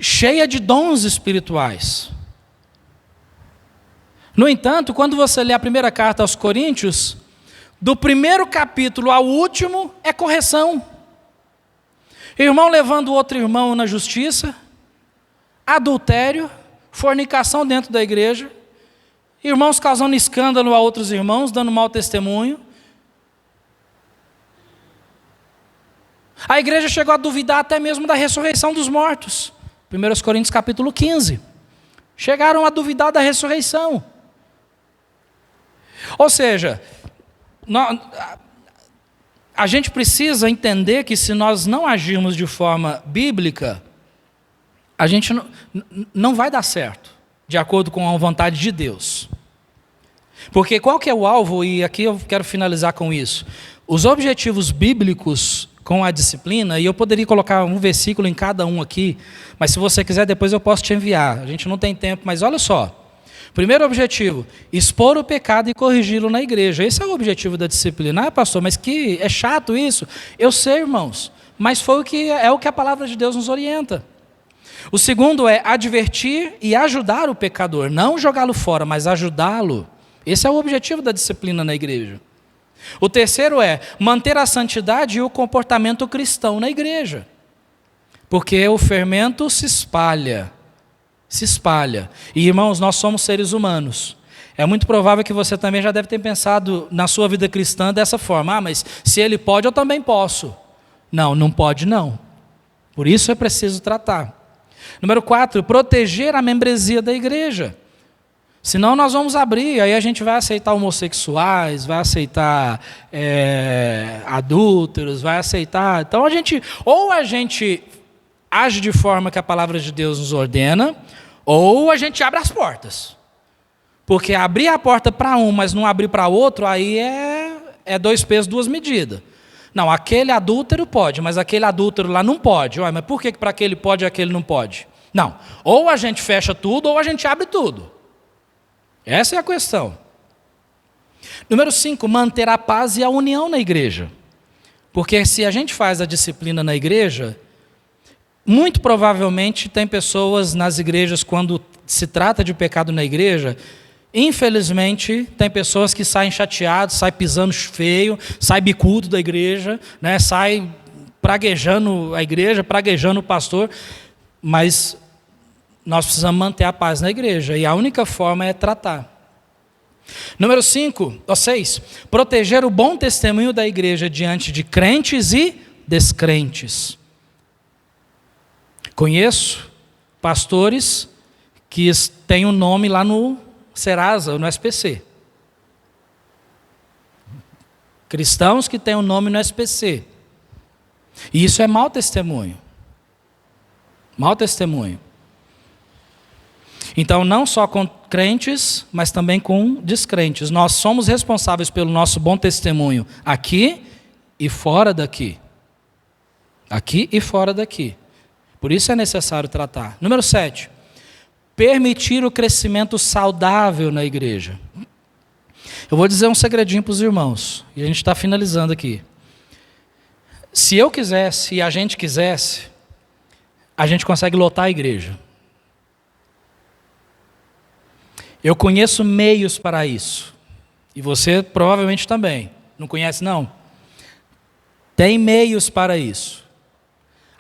Speaker 1: cheia de dons espirituais. No entanto, quando você lê a primeira carta aos Coríntios, do primeiro capítulo ao último é correção. Irmão levando outro irmão na justiça, adultério, fornicação dentro da igreja, irmãos causando escândalo a outros irmãos, dando mau testemunho. A igreja chegou a duvidar até mesmo da ressurreição dos mortos. 1 Coríntios capítulo 15. Chegaram a duvidar da ressurreição. Ou seja, a gente precisa entender que se nós não agirmos de forma bíblica, a gente não vai dar certo, de acordo com a vontade de Deus. Porque qual que é o alvo, e aqui eu quero finalizar com isso, os objetivos bíblicos com a disciplina, e eu poderia colocar um versículo em cada um aqui, mas se você quiser depois eu posso te enviar, a gente não tem tempo, mas olha só. Primeiro objetivo, expor o pecado e corrigi-lo na igreja. Esse é o objetivo da disciplina. Pastor, mas que é chato isso? Eu sei, irmãos, mas foi o que a palavra de Deus nos orienta. O segundo é advertir e ajudar o pecador, não jogá-lo fora, mas ajudá-lo. Esse é o objetivo da disciplina na igreja. O terceiro é manter a santidade e o comportamento cristão na igreja, porque o fermento se espalha. E, irmãos, nós somos seres humanos. É muito provável que você também já deve ter pensado na sua vida cristã dessa forma. Mas se ele pode, eu também posso. Não pode não. Por isso é preciso tratar. Número 4, proteger a membresia da igreja. Senão nós vamos abrir, aí a gente vai aceitar homossexuais, vai aceitar adúlteros, vai aceitar... Então a gente age de forma que a palavra de Deus nos ordena, ou a gente abre as portas. Porque abrir a porta para um, mas não abrir para outro, aí é 2 pesos, 2 medidas. Não, aquele adúltero pode, mas aquele adúltero lá não pode. Mas por que para aquele pode e aquele não pode? Não, ou a gente fecha tudo ou a gente abre tudo. Essa é a questão. Número 5, manter a paz e a união na igreja. Porque se a gente faz a disciplina na igreja, muito provavelmente tem pessoas nas igrejas, quando se trata de pecado na igreja, infelizmente tem pessoas que saem chateadas, saem pisando feio, saem bicudo da igreja, né, saem praguejando a igreja, praguejando o pastor, mas nós precisamos manter a paz na igreja, e a única forma é tratar. Número 6, proteger o bom testemunho da igreja diante de crentes e descrentes. Conheço pastores que têm um nome lá no Serasa, no SPC. Cristãos que têm um nome no SPC. E isso é mau testemunho. Mau testemunho. Então, não só com crentes, mas também com descrentes. Nós somos responsáveis pelo nosso bom testemunho aqui e fora daqui. Aqui e fora daqui. Por isso é necessário tratar. Número 7. Permitir o crescimento saudável na igreja. Eu vou dizer um segredinho para os irmãos, e a gente está finalizando aqui. Se eu quisesse e a gente quisesse, a gente consegue lotar a igreja. Eu conheço meios para isso. E você provavelmente também. Não conhece, não? Tem meios para isso.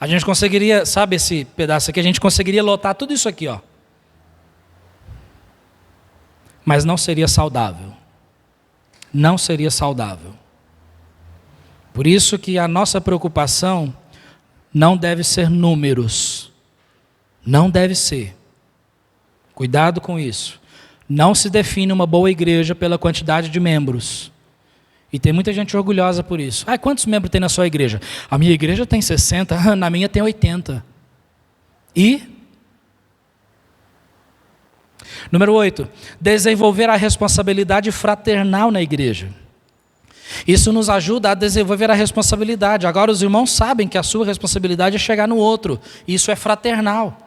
Speaker 1: A gente conseguiria, sabe esse pedaço aqui? A gente conseguiria lotar tudo isso aqui, ó. Mas não seria saudável. Não seria saudável. Por isso que a nossa preocupação não deve ser números. Não deve ser. Cuidado com isso. Não se define uma boa igreja pela quantidade de membros. E tem muita gente orgulhosa por isso. Ah, quantos membros tem na sua igreja? A minha igreja tem 60, na minha tem 80. E? Número 8. Desenvolver a responsabilidade fraternal na igreja. Isso nos ajuda a desenvolver a responsabilidade. Agora os irmãos sabem que a sua responsabilidade é chegar no outro. Isso é fraternal.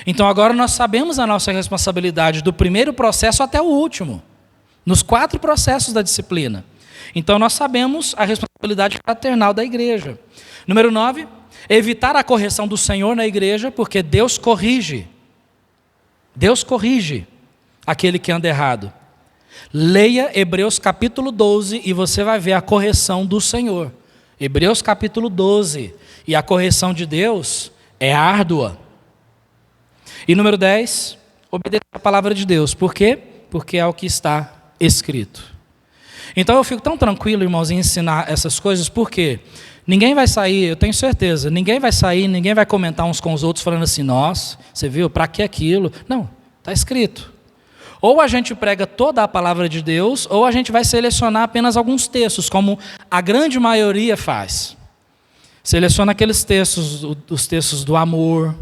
Speaker 1: Então agora nós sabemos a nossa responsabilidade do primeiro processo até o último. Nos 4 processos da disciplina. Então nós sabemos a responsabilidade fraternal da igreja. Número 9, evitar a correção do Senhor na igreja, porque Deus corrige. Deus corrige aquele que anda errado. Leia Hebreus capítulo 12 e você vai ver a correção do Senhor. Hebreus capítulo 12. E a correção de Deus é árdua. E número 10, obedecer a palavra de Deus. Por quê? Porque é o que está escrito. Então eu fico tão tranquilo, irmãos, em ensinar essas coisas, porque ninguém vai sair, eu tenho certeza, ninguém vai sair, ninguém vai comentar uns com os outros falando assim, nossa, você viu, para que aquilo? Não, está escrito. Ou a gente prega toda a palavra de Deus, ou a gente vai selecionar apenas alguns textos, como a grande maioria faz. Seleciona aqueles textos, os textos do amor,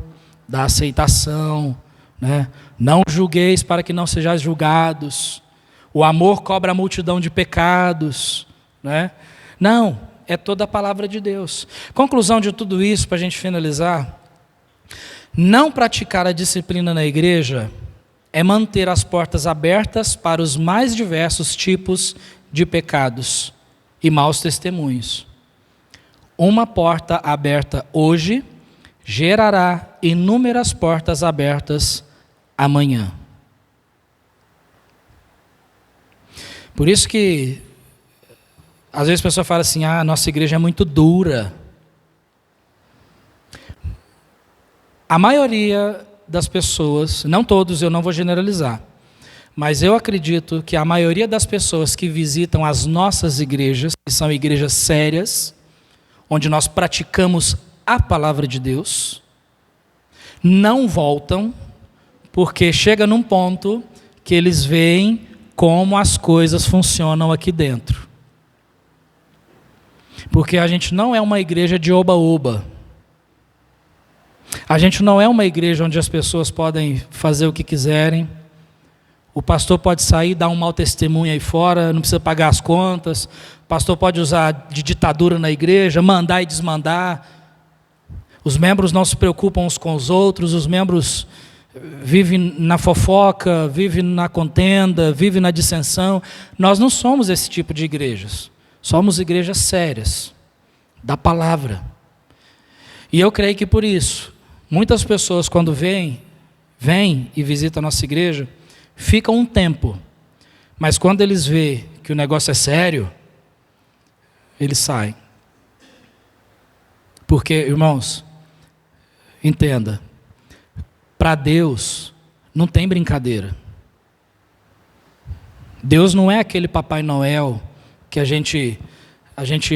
Speaker 1: da aceitação, né? Não julgueis para que não sejais julgados. O amor cobre a multidão de pecados, né? Não, é toda a palavra de Deus. Conclusão de tudo isso, para a gente finalizar: não praticar a disciplina na igreja é manter as portas abertas para os mais diversos tipos de pecados e maus testemunhos. Uma porta aberta hoje gerará inúmeras portas abertas amanhã. Por isso que às vezes a pessoa fala assim, nossa igreja é muito dura. A maioria das pessoas, não todos, eu não vou generalizar, mas eu acredito que a maioria das pessoas que visitam as nossas igrejas, que são igrejas sérias, onde nós praticamos a palavra de Deus, não voltam, porque chega num ponto que eles veem como as coisas funcionam aqui dentro. Porque a gente não é uma igreja de oba-oba. A gente não é uma igreja onde as pessoas podem fazer o que quiserem. O pastor pode sair, dar um mau testemunho aí fora, não precisa pagar as contas. O pastor pode usar de ditadura na igreja, mandar e desmandar. Os membros não se preocupam uns com os outros, os membros vivem na fofoca, vivem na contenda, vivem na dissensão. Nós não somos esse tipo de igrejas. Somos igrejas sérias, da palavra. E eu creio que por isso, muitas pessoas quando vêm e visitam a nossa igreja, ficam um tempo. Mas quando eles veem que o negócio é sério, eles saem. Porque, irmãos, entenda, para Deus não tem brincadeira. Deus não é aquele Papai Noel que a gente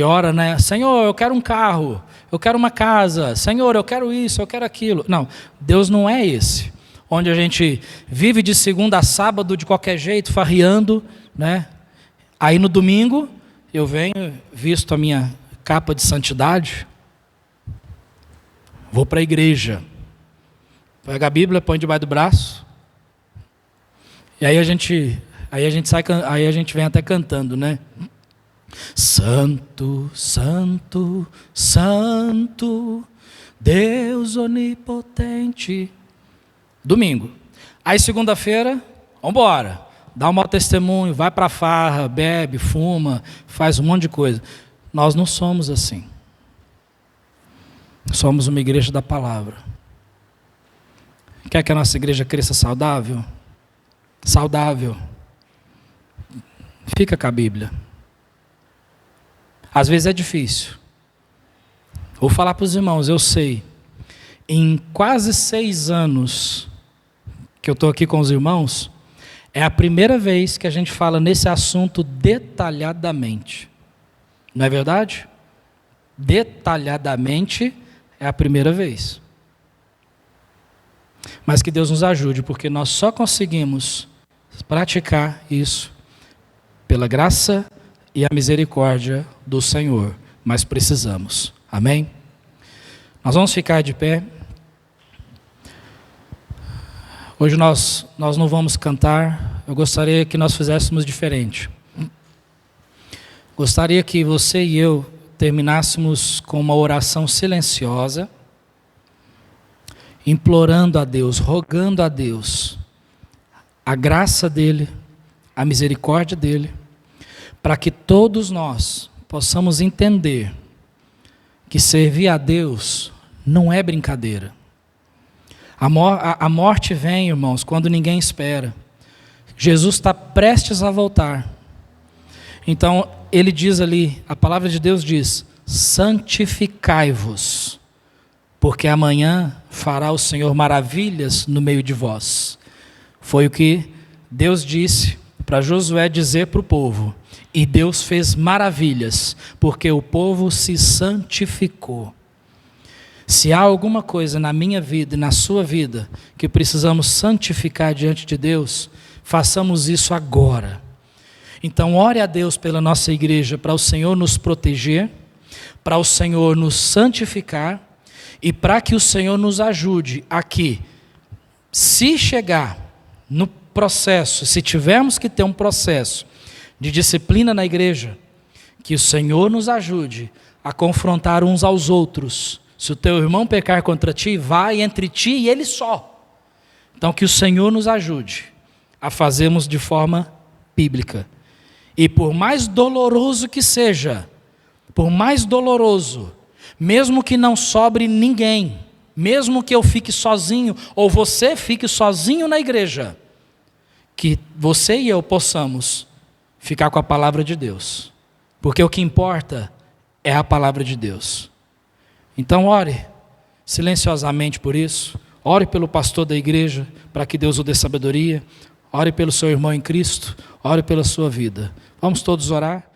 Speaker 1: ora, né? Senhor, eu quero um carro, eu quero uma casa, Senhor, eu quero isso, eu quero aquilo. Não, Deus não é esse, onde a gente vive de segunda a sábado de qualquer jeito, farreando, né? Aí no domingo eu venho, visto a minha capa de santidade, vou para a igreja, pega a Bíblia, põe debaixo do braço, e aí a gente vem até cantando, né? Santo, Santo, Santo, Deus onipotente. Domingo. Aí segunda-feira, vamos embora. Dá um mau testemunho, vai para a farra, bebe, fuma, faz um monte de coisa. Nós não somos assim. Somos uma igreja da palavra. Quer que a nossa igreja cresça saudável? Saudável. Fica com a Bíblia. Às vezes é difícil. Vou falar para os irmãos, eu sei. Em quase 6 anos que eu estou aqui com os irmãos, é a primeira vez que a gente fala nesse assunto detalhadamente. Não é verdade? Detalhadamente é a primeira vez. Mas que Deus nos ajude, porque nós só conseguimos praticar isso pela graça e a misericórdia do Senhor. Mas precisamos. Amém? Nós vamos ficar de pé. Hoje nós não vamos cantar. Eu gostaria que nós fizéssemos diferente. Gostaria que você e eu terminássemos com uma oração silenciosa, implorando a Deus, rogando a Deus a graça dEle, a misericórdia dEle, para que todos nós possamos entender que servir a Deus não é brincadeira. A morte vem, irmãos, quando ninguém espera. Jesus está prestes a voltar. Então, ele diz ali, a palavra de Deus diz, santificai-vos, porque amanhã fará o Senhor maravilhas no meio de vós. Foi o que Deus disse para Josué dizer para o povo. E Deus fez maravilhas, porque o povo se santificou. Se há alguma coisa na minha vida e na sua vida que precisamos santificar diante de Deus, façamos isso agora. Então, ore a Deus pela nossa igreja, para o Senhor nos proteger, para o Senhor nos santificar e para que o Senhor nos ajude aqui. Se chegar no processo, se tivermos que ter um processo de disciplina na igreja, que o Senhor nos ajude a confrontar uns aos outros. Se o teu irmão pecar contra ti, vai entre ti e ele só. Então que o Senhor nos ajude a fazermos de forma bíblica. E por mais doloroso que seja, por mais doloroso, mesmo que não sobre ninguém, mesmo que eu fique sozinho, ou você fique sozinho na igreja, que você e eu possamos ficar com a palavra de Deus. Porque o que importa é a palavra de Deus. Então ore silenciosamente por isso. Ore pelo pastor da igreja, para que Deus o dê sabedoria. Ore pelo seu irmão em Cristo. Ore pela sua vida. Vamos todos orar?